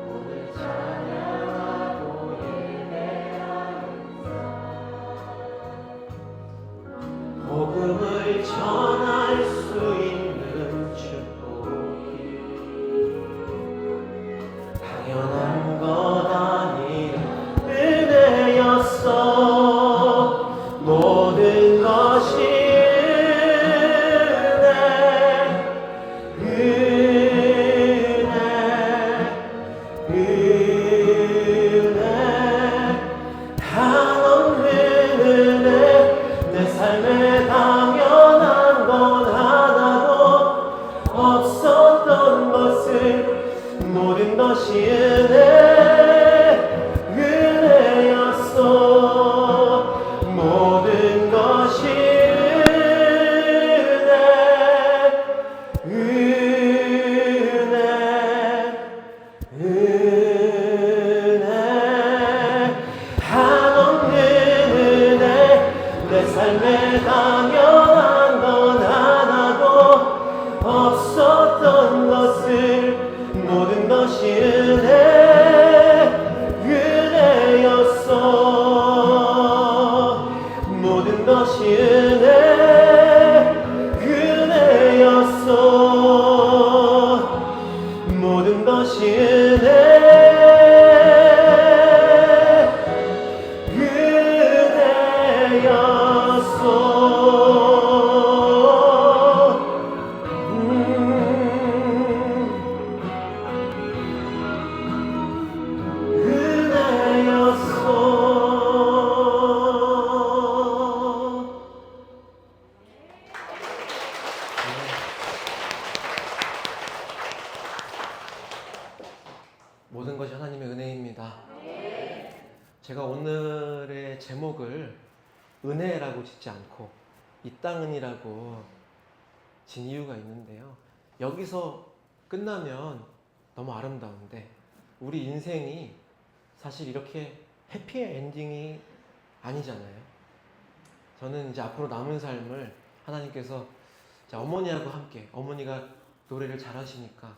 오늘 찬양하고 예배하는 복음을 전할 수 있는 축복이 당연한 것 아니라 은혜였어. 모든 것이 은혜, 한없는 은혜. 내 삶에 당연한 건 하나도 없었던 것을 모든 것이 은혜였어. 모든 것이 은혜, 한없는 은혜. 내 삶에 당연한 건 하나도 없었던 것을 모든 것이 은혜였어. 모든 것이 은혜였어. 모든 것이 모든 것이 하나님의 은혜입니다. 제가 오늘의 제목을 은혜라고 짓지 않고 이 땅은이라고 진 이유가 있는데요. 여기서 끝나면 너무 아름다운데 우리 인생이 사실 이렇게 해피 엔딩이 아니잖아요. 저는 이제 앞으로 남은 삶을 하나님께서 어머니하고 함께, 어머니가 노래를 잘하시니까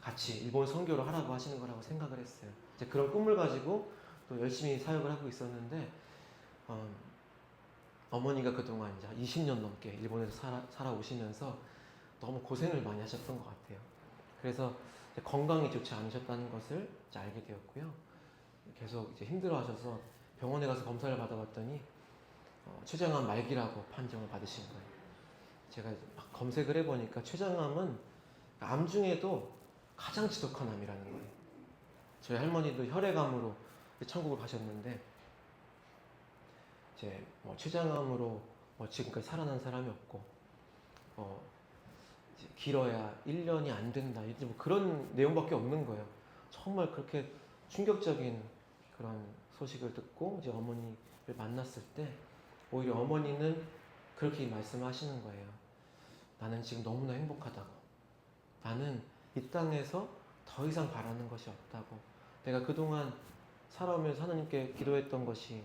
같이 일본 선교를 하라고 하시는 거라고 생각을 했어요. 이제 그런 꿈을 가지고 또 열심히 사역을 하고 있었는데 어머니가 그동안 이제 20년 넘게 일본에서 살아오시면서 너무 고생을 많이 하셨던 것 같아요. 그래서 이제 건강이 좋지 않으셨다는 것을 이제 알게 되었고요. 계속 이제 힘들어하셔서 병원에 가서 검사를 받아봤더니 췌장암 말기라고 판정을 받으신 거예요. 제가 막 검색을 해보니까 췌장암은 암 중에도 가장 지독한 암이라는 거예요. 저희 할머니도 혈액암으로 천국을 가셨는데 이제 췌장암으로 지금까지 살아난 사람이 없고 이제 길어야 1년이 안 된다, 이제 그런 내용밖에 없는 거예요. 정말 그렇게 충격적인 그런 소식을 듣고 이제 어머니를 만났을 때 오히려 어머니는 그렇게 말씀하시는 거예요. 나는 지금 너무나 행복하다고. 나는 이 땅에서 더 이상 바라는 것이 없다고. 내가 그동안 살아오면서 하나님께 기도했던 것이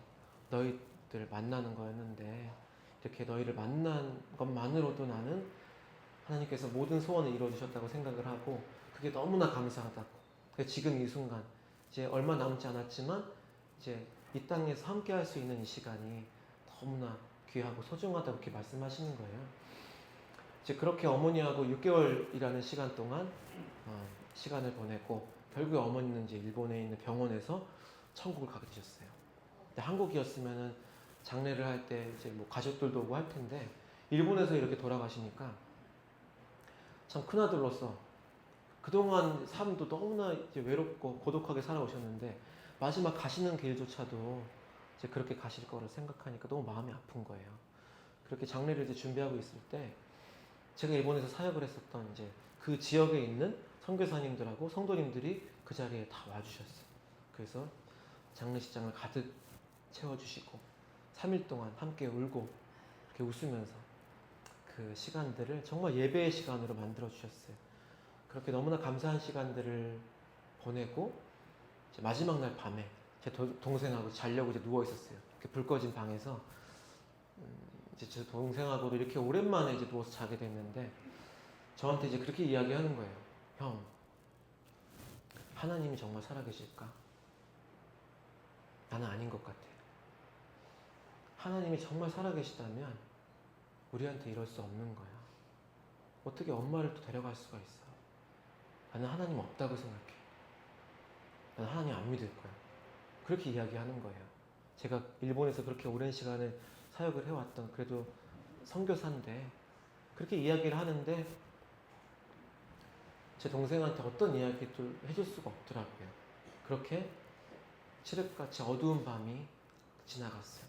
너희들 만나는 거였는데 이렇게 너희를 만난 것만으로도 나는 하나님께서 모든 소원을 이루어주셨다고 생각을 하고 그게 너무나 감사하다고. 지금 이 순간 이제 얼마 남지 않았지만 이제 이 땅에서 함께 할 수 있는 이 시간이 너무나 귀하고 소중하다고 이렇게 말씀하시는 거예요. 이제 그렇게 어머니하고 6개월이라는 시간 동안 시간을 보내고 결국에 어머니는 이제 일본에 있는 병원에서 천국을 가게 되셨어요. 근데 한국이었으면은 장례를 할 때 이제 뭐 가족들도 오고 할 텐데 일본에서 이렇게 돌아가시니까 참 큰아들로서 그동안 삶도 너무나 이제 외롭고 고독하게 살아오셨는데 마지막 가시는 길조차도 이제 그렇게 가실 거를 생각하니까 너무 마음이 아픈 거예요. 그렇게 장례를 이제 준비하고 있을 때 제가 일본에서 사역을 했었던 이제 그 지역에 있는 선교사님들하고 성도님들이 그 자리에 다 와주셨어요. 그래서 장례식장을 가득 채워주시고 3일 동안 함께 울고 이렇게 웃으면서 그 시간들을 정말 예배의 시간으로 만들어 주셨어요. 그렇게 너무나 감사한 시간들을 보내고 이제 마지막 날 밤에 제 동생하고 자려고 이제 누워 있었어요. 이렇게 불 꺼진 방에서 이제 제 동생하고도 이렇게 오랜만에 이제 누워서 자게 됐는데 저한테 이제 그렇게 이야기하는 거예요. 형, 하나님이 정말 살아계실까? 나는 아닌 것 같아. 하나님이 정말 살아계시다면 우리한테 이럴 수 없는 거야. 어떻게 엄마를 또 데려갈 수가 있어? 나는 하나님 없다고 생각해. 나는 하나님 안 믿을 거야. 그렇게 이야기하는 거예요. 제가 일본에서 그렇게 오랜 시간을 사역을 해왔던 그래도 선교사인데 그렇게 이야기를 하는데 제 동생한테 어떤 이야기도 해줄 수가 없더라고요. 그렇게 칠흑같이 어두운 밤이 지나갔어요.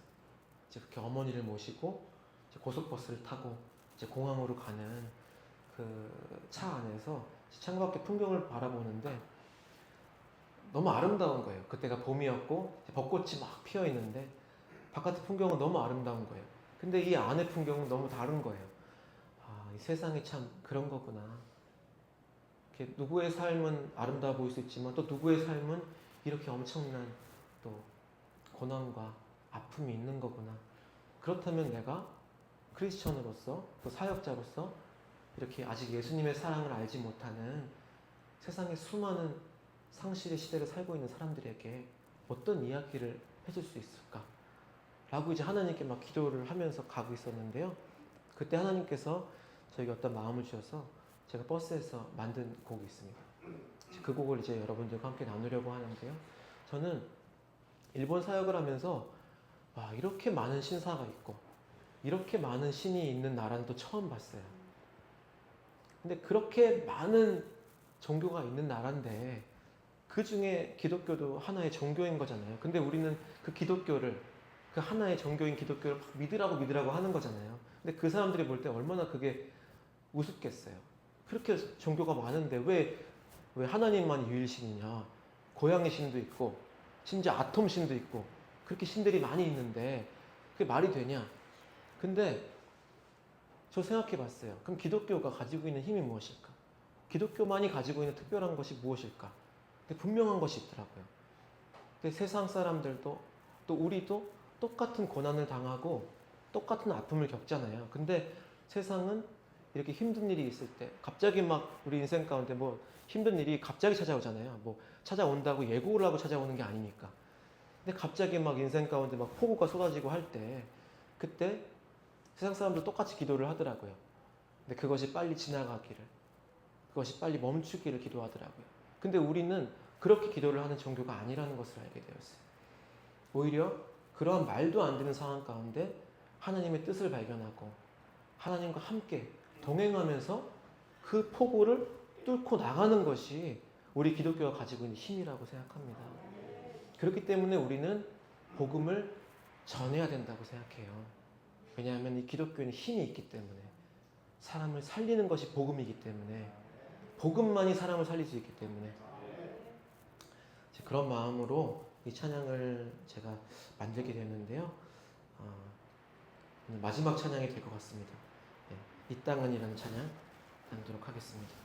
이제 그렇게 어머니를 모시고 이제 고속버스를 타고 이제 공항으로 가는 그 차 안에서 창밖에 풍경을 바라보는데 너무 아름다운 거예요. 그때가 봄이었고 벚꽃이 막 피어 있는데 바깥의 풍경은 너무 아름다운 거예요. 근데 이 안의 풍경은 너무 다른 거예요. 아, 이 세상이 참 그런 거구나. 이렇게 누구의 삶은 아름다워 보일 수 있지만 또 누구의 삶은 이렇게 엄청난 또 고난과 아픔이 있는 거구나. 그렇다면 내가 크리스천으로서 또 사역자로서 이렇게 아직 예수님의 사랑을 알지 못하는 세상의 수많은 상실의 시대를 살고 있는 사람들에게 어떤 이야기를 해줄 수 있을까? 라고 이제 하나님께 막 기도를 하면서 가고 있었는데요. 그때 하나님께서 저에게 어떤 마음을 주셔서 제가 버스에서 만든 곡이 있습니다. 그 곡을 이제 여러분들과 함께 나누려고 하는데요. 저는 일본 사역을 하면서 와, 이렇게 많은 신사가 있고 이렇게 많은 신이 있는 나라는 또 처음 봤어요. 근데 그렇게 많은 종교가 있는 나라인데 그 중에 기독교도 하나의 종교인 거잖아요. 근데 우리는 그 기독교를 그 하나의 종교인 기독교를 막 믿으라고 하는 거잖아요. 근데 그 사람들이 볼 때 얼마나 그게 우습겠어요. 그렇게 종교가 많은데 왜 하나님만 유일신이냐? 고양이 신도 있고 심지어 아톰 신도 있고 그렇게 신들이 많이 있는데 그게 말이 되냐? 근데 저 생각해 봤어요. 그럼 기독교가 가지고 있는 힘이 무엇일까? 기독교만이 가지고 있는 특별한 것이 무엇일까? 근데 분명한 것이 있더라고요. 근데 세상 사람들도 또 우리도 똑같은 고난을 당하고 똑같은 아픔을 겪잖아요. 근데 세상은 이렇게 힘든 일이 있을 때 갑자기 막 우리 인생 가운데 뭐 힘든 일이 갑자기 찾아오잖아요. 뭐 찾아온다고 예고를 하고 찾아오는 게 아니니까. 근데 갑자기 막 인생 가운데 막 폭우가 쏟아지고 할 때 그때 세상 사람들 똑같이 기도를 하더라고요. 근데 그것이 빨리 지나가기를, 그것이 빨리 멈추기를 기도하더라고요. 근데 우리는 그렇게 기도를 하는 종교가 아니라는 것을 알게 되었어요. 오히려 그러한 말도 안 되는 상황 가운데 하나님의 뜻을 발견하고 하나님과 함께 동행하면서 그 폭우를 뚫고 나가는 것이 우리 기독교가 가지고 있는 힘이라고 생각합니다. 그렇기 때문에 우리는 복음을 전해야 된다고 생각해요. 왜냐하면 이 기독교는 힘이 있기 때문에 사람을 살리는 것이 복음이기 때문에 복음만이 사람을 살릴 수 있기 때문에 그런 마음으로 이 찬양을 제가 만들게 됐는데요. 마지막 찬양이 될 것 같습니다. 네, 이 땅은이라는 찬양 나누도록 하겠습니다.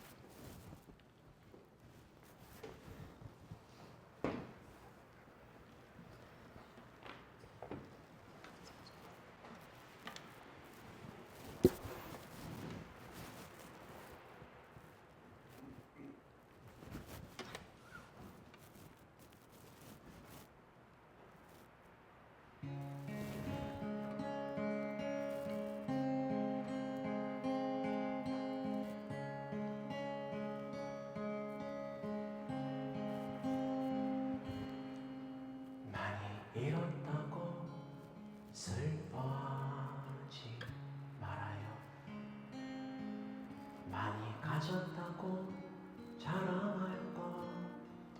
잃었다고 슬퍼하지 말아요. 많이 가졌다고 자랑할 것도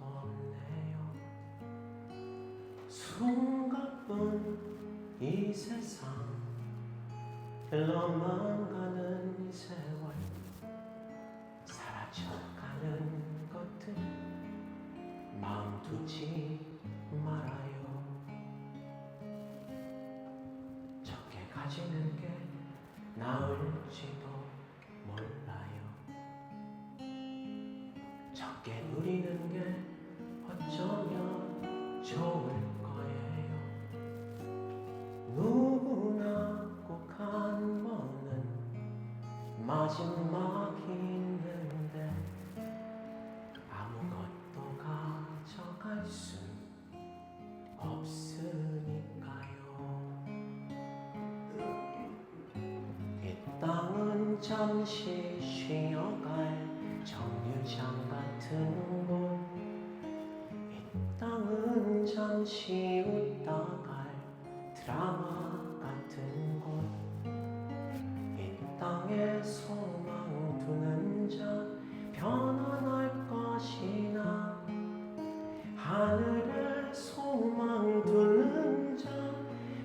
없네요. 숨가쁜 이 세상 흘러만 가는 세월 사라져가는 것들 마음 두지 말아요. 가지는 게 나을지도 몰라요. 적게 누리는 게 어쩌면 좋을 거예요. 누구나 꼭 한 번은 마지막이 있는데 아무것도 가져갈 수 없으니까요. 땅은 잠시 쉬어갈 정류장 같은 곳, 이 땅은 잠시 웃다갈 드라마 같은 곳, 이 땅에 소망 두는 자 편안할 것이나 하늘에 소망 두는 자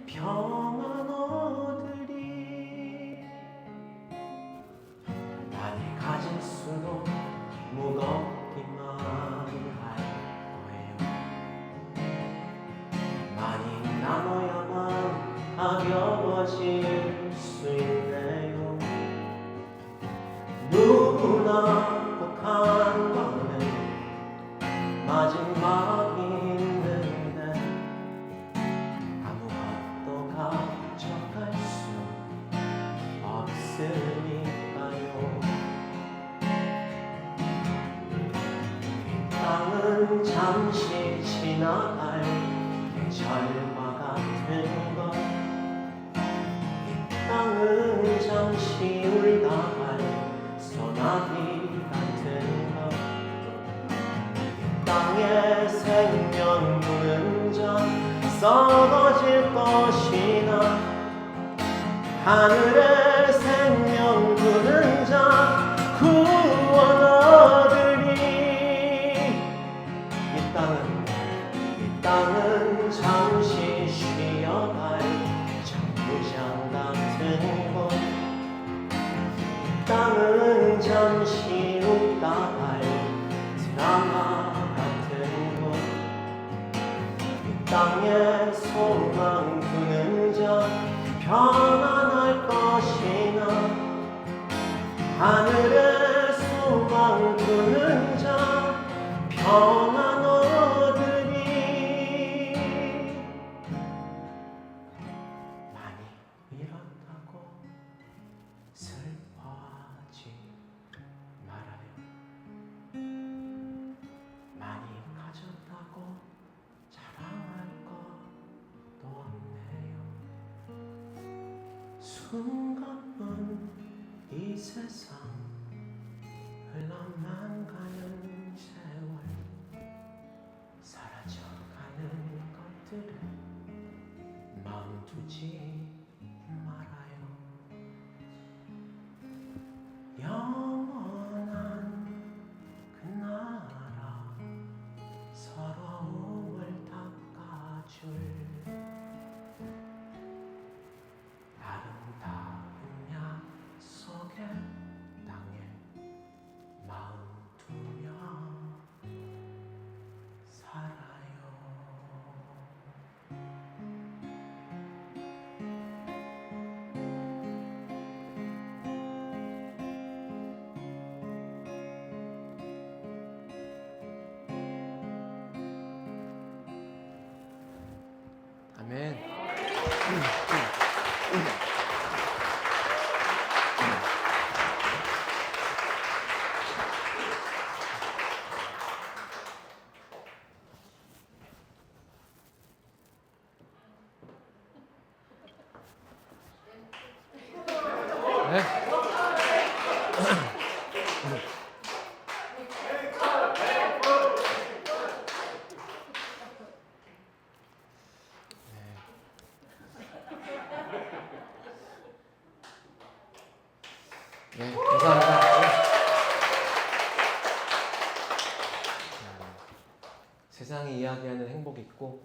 평안 얻으리. 많이 가질수록 무겁기만 할 거예요. 많이 나눠야만 가벼워질 수 있네요. 누구나 꼭 한 번은 마지막이 있는데 아무것도 가져갈 수 없으니까요. 이 땅은 잠시 지나갈 계절과 같은 것, 이 땅은 잠시 울다갈 소나기 같은 것, 이 땅에 생명 두는 자 썩어질 것이나 하늘에 생명 두는 자 구원 얻으리. 이 땅은 잠시 쉬어갈 정류장 같은 곳, 이 땅은 잠시 웃다갈 드라마 같은 곳, 이 땅에 소망 두는 자 편안할 것이나 하늘에 소망 두는 자 평안 얻으리. 많이 잃었다고 슬퍼하지 말아요. 많이 가졌다고 자랑할 것도 없네요. 숨가쁜 이 세상 흘러만 가는 세월 사라져가는 것들을 마음 두지 말아요. 영원한 그 나라 서러움을 닦아줄 아름다운 약속의 땅에 마음 세상이 이야기하는 행복이 있고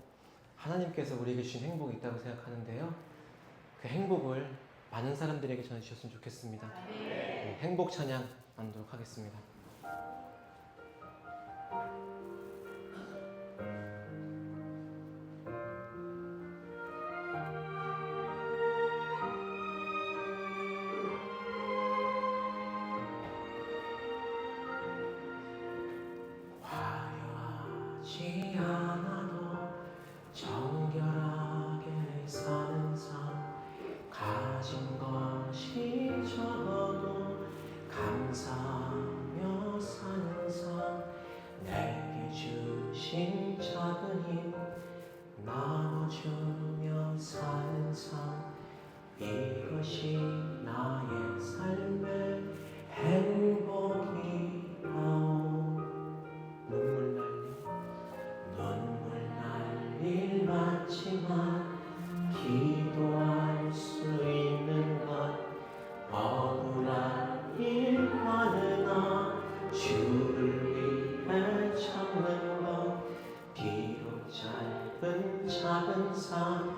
하나님께서 우리에게 주신 행복이 있다고 생각하는데요. 그 행복을 많은 사람들에게 전해주셨으면 좋겠습니다. 네, 행복 찬양 나누도록 하겠습니다. 화려하지 않아도 정결하게 사는 삶, 가진 것이 적어도 감사하며 사는 삶, 내게 주신 작은 힘 나눠주며 사는 삶, 이것이 나의 삶의 행복이라오. 눈물 날 일 많지만 기도할 수 있는 것, 억울한 일 많으나 주를 위해 참는 것, 비록 짧은 작은 삶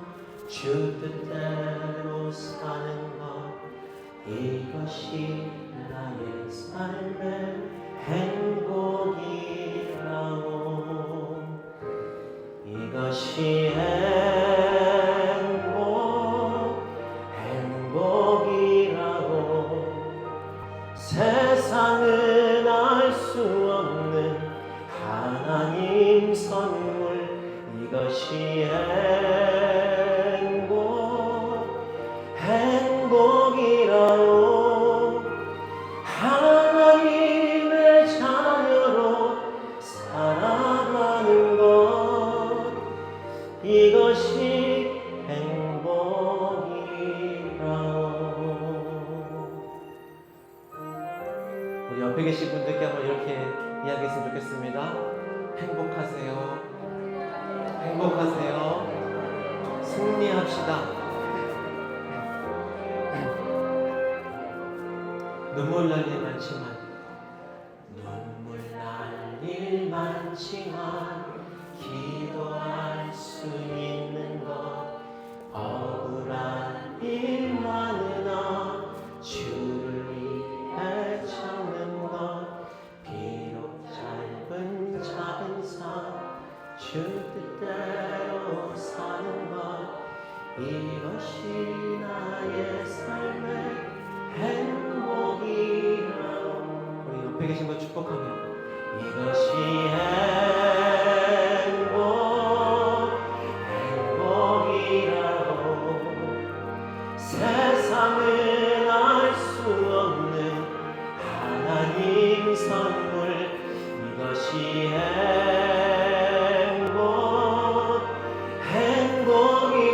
주 뜻대로 사는 것, 이것이 나의 삶의 행복이라고. 이것이 행복이라고. 세상은 알 수 없는 하나님 선물, 이것이 행복이라고. 하나님의 자녀로 살아가는 것, 이것이 행복이라고. 우리 옆에 계신 분들께 한번 이렇게 이야기했으면 좋겠습니다. 행복하세요. 행복하세요. 승리합시다. 눈물 날 일 많지만 기도할 수 있는 것, 억울한 일 많으나 주를 위해 참는 것, 비록 짧은 작은 삶 주 뜻대로 사는 것, 이것이 나의 삶의 행복이라고. 우리 옆에 계신 분 축복하며 이것이 행복이라고. 세상은 알 수 없는 하나님 선물, 이것이 행복이라고.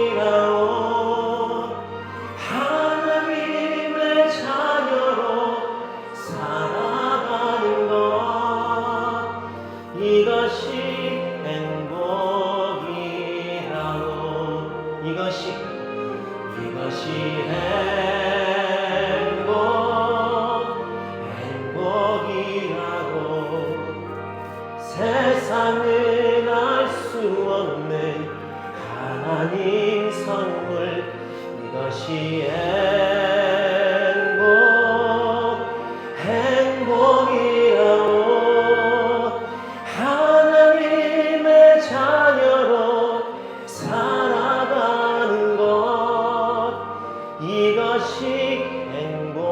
하나님의 자녀로 살아가는 것, 이것이 행복이라고. 이것이 행복이라고. 세상은 알 수 없는 하나님 선물, 이것이 행복이라고. 하나님의 자녀로 살아가는 것, 이것이 행복이라고.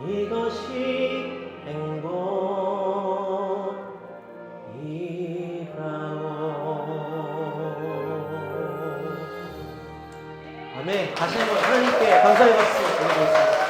이것이 아멘. 다시 한번 하나님께 감사의 박수 보내드리겠습니다.